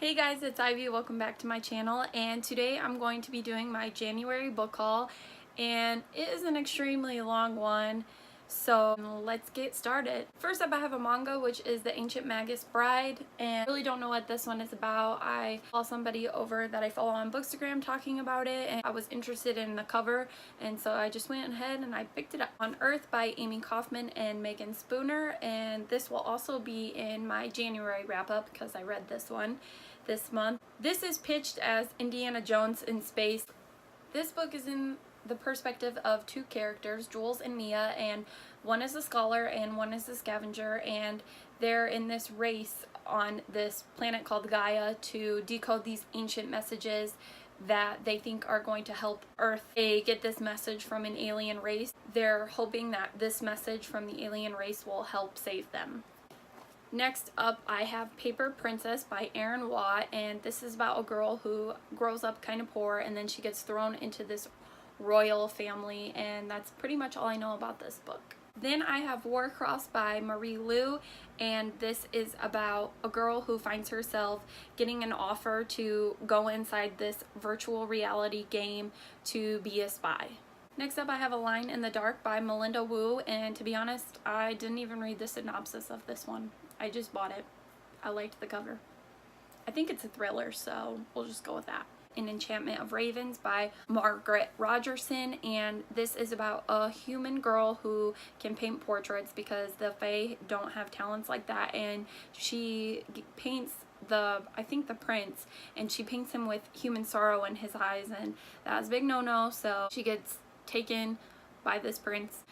Hey guys, it's Ivy. Welcome back to my channel, and today I'm going to be doing my January book haul, and it is an extremely long one, so let's get started. First up, I have a manga, which is The Ancient Magus Bride, and I really don't know what this one is about. I saw somebody over that I follow on Bookstagram talking about it, and I was interested in the cover, and so I just went ahead and I picked it up. On Earth by Amy Kaufman and Megan Spooner, and this will also be in my January wrap-up because I read this one this month. This is pitched as Indiana Jones in space. This book is in the perspective of two characters, Jules and Mia, and one is a scholar and one is a scavenger, and they're in this race on this planet called Gaia to decode these ancient messages that they think are going to help Earth. They get this message from an alien race. They're hoping that this message from the alien race will help save them. Next up, I have Paper Princess by Erin Watt, and this is about a girl who grows up kind of poor and then she gets thrown into this royal family, and that's pretty much all I know about this book. Then I have Warcross by Marie Lu, and this is about a girl who finds herself getting an offer to go inside this virtual reality game to be a spy. Next up, I have A Line in the Dark by Melinda Wu, and to be honest, I didn't even read the synopsis of this one. I just bought it. I liked the cover. I think it's a thriller, so we'll just go with that. An Enchantment of Ravens by Margaret Rogerson, and this is about a human girl who can paint portraits because the Fae don't have talents like that, and she paints I think the prince, and she paints him with human sorrow in his eyes, and that's a big no-no, so she gets taken by this prince.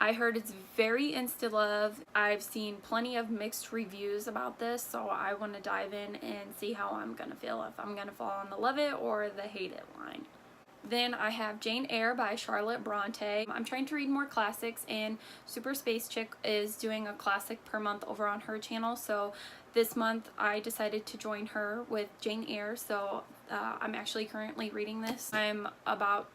I heard it's very insta-love. I've seen plenty of mixed reviews about this, so I want to dive in and see how I'm going to feel, if I'm going to fall on the love it or the hate it line. Then I have Jane Eyre by Charlotte Bronte. I'm trying to read more classics, and Super Space Chick is doing a classic per month over on her channel, so this month I decided to join her with Jane Eyre, so I'm actually currently reading this. I'm about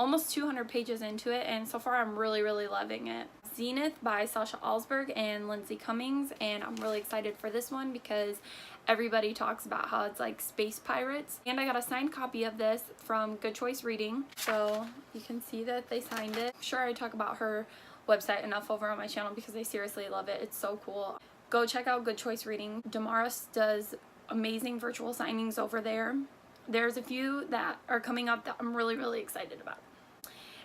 almost 200 pages into it, and so far I'm really loving it. Zenith by Sasha Alsberg and Lindsay Cummings, and I'm really excited for this one because everybody talks about how it's like space pirates. And I got a signed copy of this from Good Choice Reading, so you can see that they signed it. I'm sure I talk about her website enough over on my channel because I seriously love it. It's so cool. Go check out Good Choice Reading. Damaris does amazing virtual signings over there. There's a few that are coming up that I'm really excited about.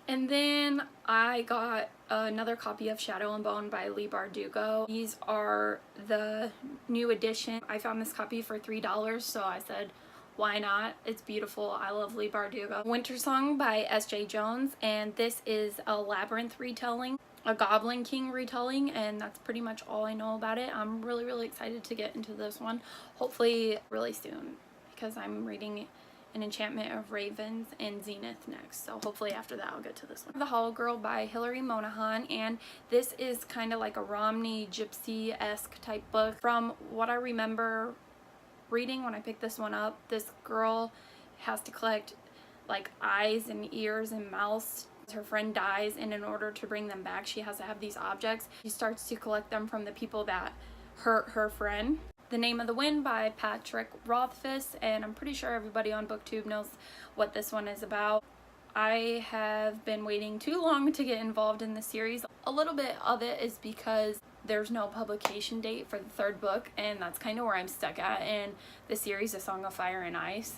And then I got another copy of Shadow and Bone by Leigh Bardugo. These are the new edition. I found this copy for $3, so I said, why not? It's beautiful. I love Leigh Bardugo. Winter Song by S.J. Jones, and this is a Labyrinth retelling, a Goblin King retelling, and that's pretty much all I know about it. I'm really excited to get into this one, hopefully really soon, because I'm reading An Enchantment of Ravens and Zenith next, so hopefully after that I'll get to this one. The Hollow Girl by Hilary Monahan, and this is kind of like a Romney gypsy-esque type book. From what I remember reading when I picked this one up, this girl has to collect like eyes and ears and mouths. Her friend dies, and in order to bring them back she has to have these objects. She starts to collect them from the people that hurt her friend. The Name of the Wind by Patrick Rothfuss, and I'm pretty sure everybody on BookTube knows what this one is about. I have been waiting too long to get involved in the series. A little bit of it is because there's no publication date for the third book, and that's kind of where I'm stuck at in the series, A Song of Fire and Ice.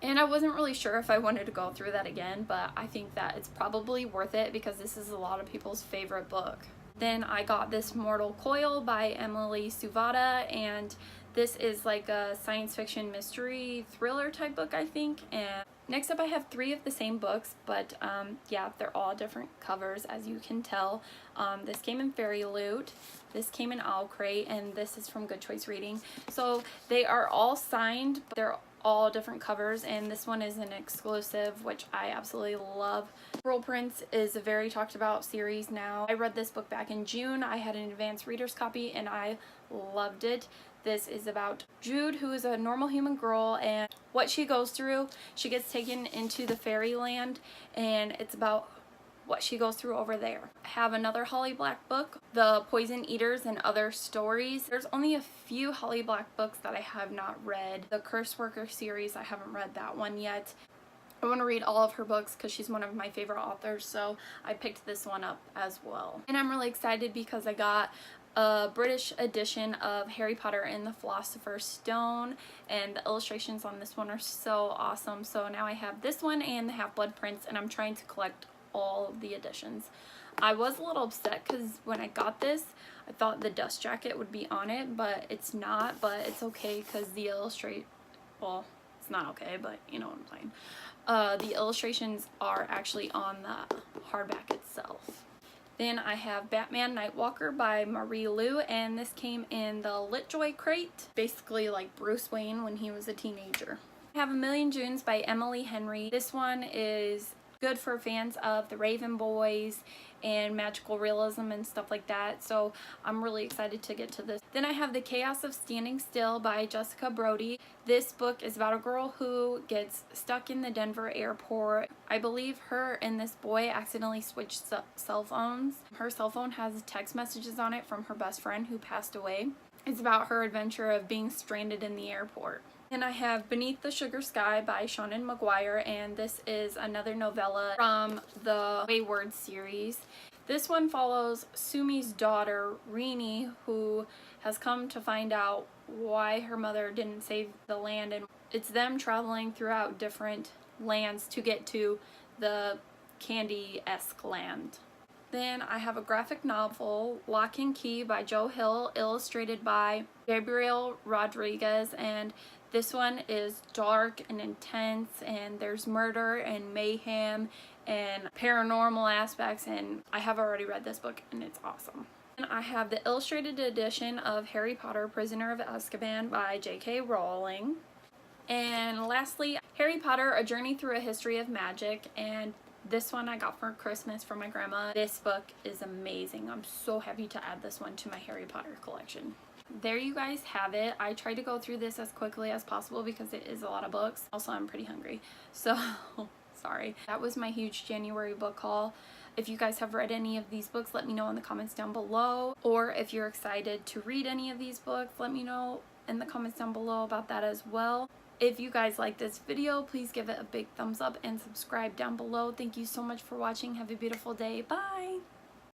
And I wasn't really sure if I wanted to go through that again, but I think that it's probably worth it because this is a lot of people's favorite book. Then I got this Mortal Coil by Emily Suvada, and this is like a science fiction mystery thriller type book, I think. And next up I have 3 of the same books, but yeah, they're all different covers as you can tell. This came in Fairy Loot, this came in Owl Crate, and this is from Good Choice Reading. So they are all signed, but they're all different covers, and this one is an exclusive, which I absolutely love. Pearl Prince is a very talked about series now. I read this book back in June. I had an advanced reader's copy and I loved it. This is about Jude, who is a normal human girl, and what she goes through. She gets taken into the fairyland, and it's about what she goes through over there. I have another Holly Black book, The Poison Eaters and Other Stories. There's only a few Holly Black books that I have not read. The Curse Worker series, I haven't read that one yet. I want to read all of her books because she's one of my favorite authors, so I picked this one up as well. And I'm really excited because I got a British edition of Harry Potter and the Philosopher's Stone, and the illustrations on this one are so awesome. So now I have this one and the Half-Blood Prince, and I'm trying to collect all of the editions. I was a little upset because when I got this, I thought the dust jacket would be on it, but it's not. But it's okay because the well, it's not okay, but you know what I'm saying. The illustrations are actually on the hardback itself. Then I have Batman Nightwalker by Marie Lu, and this came in the LitJoy crate, basically like Bruce Wayne when he was a teenager. I have A Million Junes by Emily Henry. This one is good for fans of the Raven Boys and magical realism and stuff like that, so I'm really excited to get to this. Then I have The Chaos of Standing Still by Jessica Brody. This book is about a girl who gets stuck in the Denver airport. I believe her and this boy accidentally switched cell phones. Her cell phone has text messages on it from her best friend who passed away. It's about her adventure of being stranded in the airport. And I have Beneath the Sugar Sky by Seanan McGuire, and this is another novella from the Wayward series. This one follows Sumi's daughter, Rini, who has come to find out why her mother didn't save the land, and it's them traveling throughout different lands to get to the Candy-esque land. Then I have a graphic novel, Lock and Key by Joe Hill, illustrated by Gabriel Rodriguez, and this one is dark and intense, and there's murder and mayhem and paranormal aspects, and I have already read this book and it's awesome. And I have the illustrated edition of Harry Potter Prisoner of Azkaban by J.K. Rowling. And lastly, Harry Potter, A Journey Through a History of Magic, and this one I got for Christmas from my grandma. This book is amazing. I'm so happy to add this one to my Harry Potter collection. There you guys have it. I tried to go through this as quickly as possible because it is a lot of books. Also, I'm pretty hungry, so sorry. That was my huge January book haul. If you guys have read any of these books, let me know in the comments down below. Or if you're excited to read any of these books, let me know in the comments down below about that as well. If you guys like this video, please give it a big thumbs up and subscribe down below. Thank you so much for watching. Have a beautiful day. Bye!